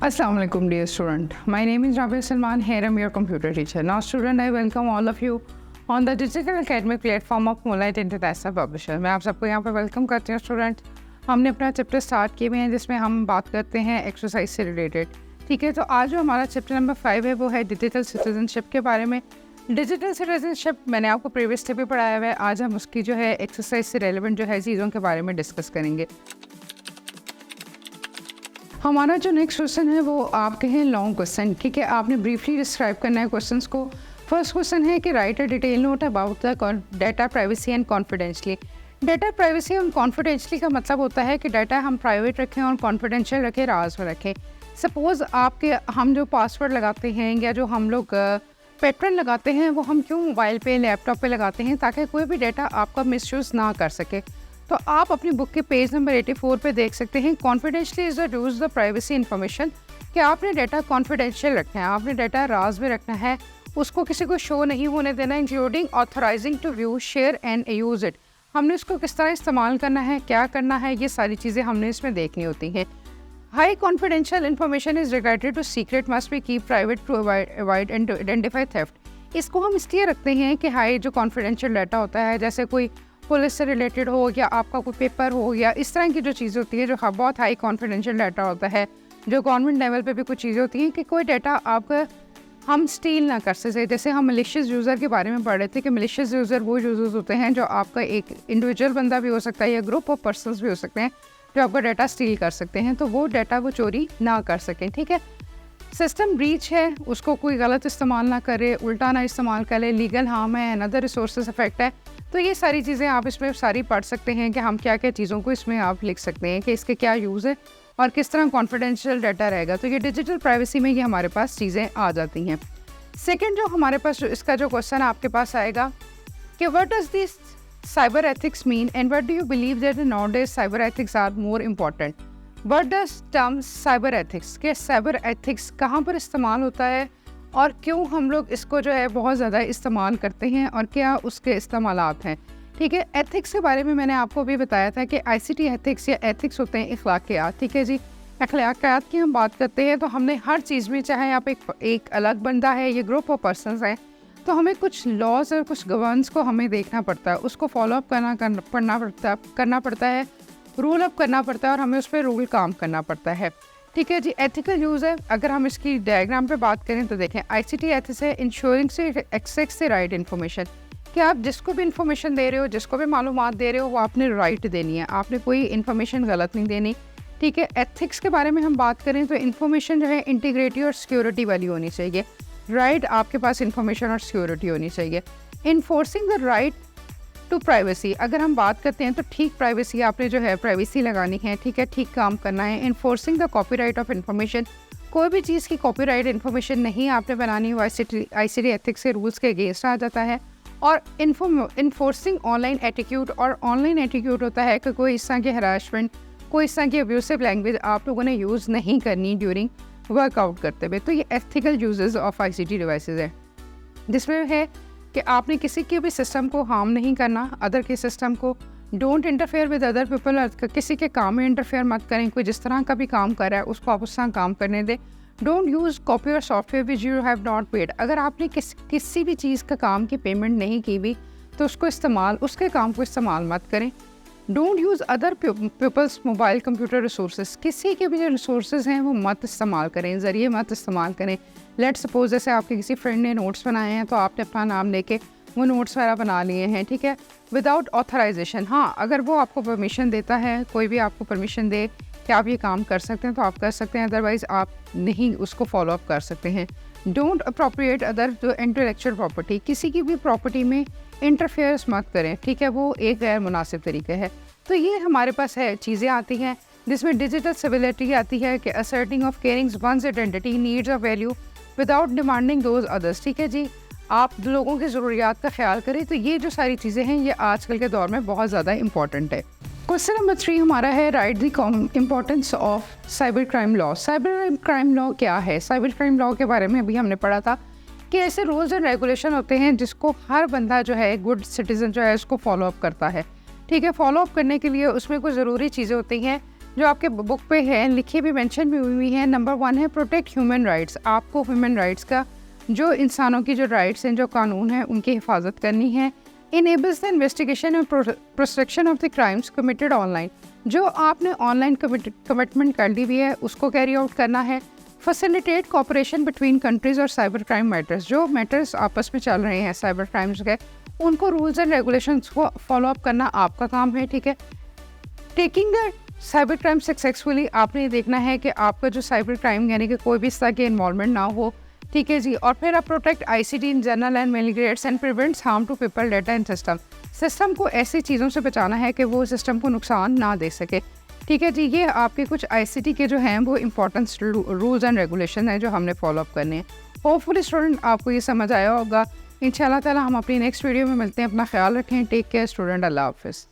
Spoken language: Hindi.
Assalamu alaikum dear student. My name is Rabia Salman. Here I'm your computer teacher. Now student, I welcome all of you on the digital academic platform of Moonlight International Publisher. मैं आप सबको यहाँ पर वेलकम करती हूँ स्टूडेंट। हमने अपना चैप्टर स्टार्ट किए हुए हैं जिसमें हम बात करते हैं एक्सरसाइज से रिलेटेड। ठीक है, तो आज जो हमारा चैप्टर नंबर 5 है वो है डिजिटल सिटीजनशिप के बारे में। डिजिटल सिटीजनशिप मैंने आपको प्रीवियस स्टेप पे पढ़ाया हुआ है। आज हम उसकी जो है एक्सरसाइज से रेलिवेंट जो है चीज़ों के बारे में डिस्कस करेंगे। हमारा जो नेक्स्ट क्वेश्चन है वो आपके हैं लॉन्ग क्वेश्चन। ठीक है, आपने ब्रीफली डिस्क्राइब करना है क्वेश्चंस को। फर्स्ट क्वेश्चन है कि write a detail note about the data privacy and confidentially. Data privacy और कॉन्फिडेंशली का मतलब होता है कि डाटा हम प्राइवेट रखें और कॉन्फिडेंशियल रखें, राज में रखें। सपोज़ हम जो पासवर्ड लगाते हैं या जो हम लोग पैटर्न लगाते हैं वो हम क्यों मोबाइल पे लैपटॉप पे लगाते हैं, ताकि कोई भी डाटा आपका मिसयूज़ ना कर सके। तो आप अपनी बुक के पेज नंबर 84 पे देख सकते हैं confidentially is the use the privacy information, कि आपने डाटा कॉन्फिडेंशियल रखना है, आपने डाटा राज में रखना है, उसको किसी को शो नहीं होने देना, including authorising to view, share and use it. हमने इसको किस तरह इस्तेमाल करना है, क्या करना है, ये सारी चीज़ें हमने इसमें देखनी होती हैं। High confidential information is regarded to secret must be keep private to avoid and identify theft. इसको हम इसलिए रखते हैं कि हाई जो कॉन्फिडेंशियल डाटा होता है, जैसे कोई पुलिस से रिलेटेड हो या आपका कोई पेपर हो या इस तरह की जो चीज़ होती है जो बहुत हाई कॉन्फिडेंशियल डाटा होता है, जो गवर्नमेंट लेवल पे भी कुछ चीज़ें होती हैं कि कोई डाटा आपका हम स्टील ना कर सके। जैसे हम मलिशियस यूज़र के बारे में पढ़ रहे थे कि मलिशियस यूज़र वो यूज़र्स होते हैं जो आपका एक इंडिविजुअल बंदा भी हो सकता है या ग्रुप ऑफ पर्सनस भी हो सकते हैं जो आपका डाटा स्टील कर सकते हैं, तो वो डाटा वो चोरी ना कर सकें। ठीक है, सिस्टम ब्रीच है, उसको कोई गलत इस्तेमाल ना करे, उल्टा ना इस्तेमाल करे, लीगल हार्म है, अनदर रिसोर्सेज इफेक्ट है। तो ये सारी चीज़ें आप इसमें सारी पढ़ सकते हैं कि हम क्या क्या चीज़ों को इसमें आप लिख सकते हैं कि इसके क्या यूज़ है और किस तरह कॉन्फिडेंशियल डाटा रहेगा। तो ये डिजिटल प्राइवेसी में ये हमारे पास चीज़ें आ जाती हैं। सेकेंड जो हमारे पास इसका जो क्वेश्चन आपके पास आएगा कि what does this cyber ethics mean and what do you believe that nowadays cyber ethics are more important. What does term cyber ethics, के साइबर एथिक्स कहाँ पर इस्तेमाल होता है और क्यों हम लोग इसको जो है बहुत ज़्यादा इस्तेमाल करते हैं और क्या उसके इस्तेमालात हैं। ठीक है, एथिक्स के बारे में मैंने आपको भी बताया था कि आईसीटी एथिक्स या एथिक्स होते हैं अखलाकियात। ठीक है जी, अखलाकियात की हम बात करते हैं तो हमने हर चीज़ में, चाहे आप एक अलग बंदा है या ग्रुप ऑफ पर्सनस हैं, तो हमें कुछ लॉज और कुछ गवर्नेंस को हमें देखना पड़ता है, उसको फॉलोअप करना पड़ता है, रूल अप करना पड़ता है और हमें उस पर रूल काम करना पड़ता है। ठीक है जी, एथिकल यूज़ है। अगर हम इसकी डायग्राम पे बात करें तो देखें आईसीटी एथिक्स है इंश्योरिंग से एक्सेस से राइट इन्फॉर्मेशन, कि आप जिसको भी इन्फॉर्मेशन दे रहे हो, जिसको भी मालूमात दे रहे हो, वो आपने राइट देनी है, आपने कोई इन्फॉर्मेशन गलत नहीं देनी। ठीक है, एथिक्स के बारे में हम बात करें तो इन्फॉर्मेशन जो है इंटीग्रिटी और सिक्योरिटी वाली होनी चाहिए। राइट आपके पास इन्फॉर्मेशन और सिक्योरिटी होनी चाहिए। Enforcing the right to privacy, अगर हम बात करते हैं तो ठीक प्राइवेसी आपने जो है प्राइवेसी लगानी है। ठीक है, ठीक काम करना है। Enforcing the copyright of information, कोई भी चीज़ की कॉपीराइट इन्फॉर्मेशन नहीं आपने बनानी, वो आईसीटी एथिक्स के रूल्स के अगेंस्ट आ जाता है। और इन्फोर्सिंग ऑनलाइन एटीट्यूड, और ऑनलाइन एटीट्यूड होता है कि कोई इस तरह की हरासमेंट, कोई इस तरह की अब्यूसिव लैंग्वेज आप लोगों ने यूज़ नहीं करनी ड्यूरिंग वर्कआउट करते हुए। तो ये ethical uses of ICT devices है, जिसमें है कि आपने किसी के भी सिस्टम को हार्म नहीं करना, अदर के सिस्टम को। Don't interfere with other people, किसी के काम में इंटरफेयर मत करें। कोई जिस तरह का भी काम कर रहा है उसको आप उस तरह काम करने दें। डोंट यूज़ कॉपी और software which you have not paid, अगर आपने किसी भी चीज़ का काम की पेमेंट नहीं की भी तो उसके काम को इस्तेमाल मत करें। Don't use other people's mobile computer resources, किसी के भी जो रिसोर्सेज हैं वो मत इस्तेमाल करें, ज़रिए मत इस्तेमाल करें। लेट सपोज जैसे आपके किसी फ्रेंड ने नोट्स बनाए हैं तो आपने अपना नाम लेके वो नोट्स वगैरह बना लिए हैं। ठीक है, विदाउट ऑथराइजेशन। हाँ, अगर वो आपको परमिशन देता है, कोई भी आपको परमिशन दे कि आप ये काम कर सकते हैं तो आप कर सकते हैं, अदरवाइज़ आप नहीं उसको फॉलो अप कर सकते हैं। डोंट अप्रोप्रिएट अदर जो इंटेलेक्चुअल प्रॉपर्टी, किसी की भी प्रॉपर्टी में इंटरफेयर्स मत करें। ठीक है, वो एक गैर मुनासिब तरीका है। तो ये हमारे पास है चीज़ें आती हैं जिसमें डिजिटल सिविलिटी आती है कि asserting of caring one's identity needs of value without demanding those others. ठीक है जी, आप लोगों की ज़रूरियात का ख्याल करें। तो ये जो सारी चीज़ें हैं ये आजकल के दौर में बहुत ज़्यादा इंपॉर्टेंट है। क्वेश्चन नंबर 3 हमारा है right the importance of cyber crime law. Cyber crime law क्या है? साइबर क्राइम लॉ के बारे में अभी हमने पढ़ा था कि ऐसे रूल्स एंड रेगुलेशन होते हैं जिसको हर बंदा जो है, गुड सिटीजन जो है, उसको फॉलो अप करता है। ठीक है, फॉलो अप करने के लिए उसमें कुछ ज़रूरी चीज़ें होती हैं जो आपके बुक पे है लिखी भी मेंशन भी हुई है। नंबर 1 है प्रोटेक्ट ह्यूमन राइट्स। आपको ह्यूमन राइट्स का जो इंसानों की जो राइट्स हैं, जो कानून है, उनकी हिफाजत करनी है। Enables the investigation and protection of the crimes committed online. जो आपने ऑनलाइन कमिटमेंट कर ली हुई है उसको कैरी आउट करना है। फैसिलिटेट कॉपरेशन बिटवीन कंट्रीज और साइबर क्राइम मैटर्स। जो मैटर्स आपस में चल रहे हैं साइबर क्राइम्स के, उनको रूल्स एंड रेगुलेशंस को फॉलो अप करना आपका काम है, ठीक है। Taking the cyber crime successfully. आपने ये देखना है कि आपका जो साइबर क्राइम यानी कि कोई भी इस तरह के इन्वॉल्वमेंट ना हो, ठीक है जी। और फिर आप protect ICT in general and mitigates and prevents harm to people, data and system को ऐसी चीज़ों से बचाना है कि वो सिस्टम को नुकसान ना दे सके, ठीक है जी। ये आपके कुछ आईसीटी के जो हैं वो इंपॉर्टेंट रूल्स एंड रेगुलेशन हैं जो हमने फॉलो अप करने हैं। होपफुली स्टूडेंट आपको ये समझ आया होगा। इंशाल्लाह ताला हम अपनी नेक्स्ट वीडियो में मिलते हैं। अपना ख्याल रखें। Take care student. अल्लाह हाफिज़।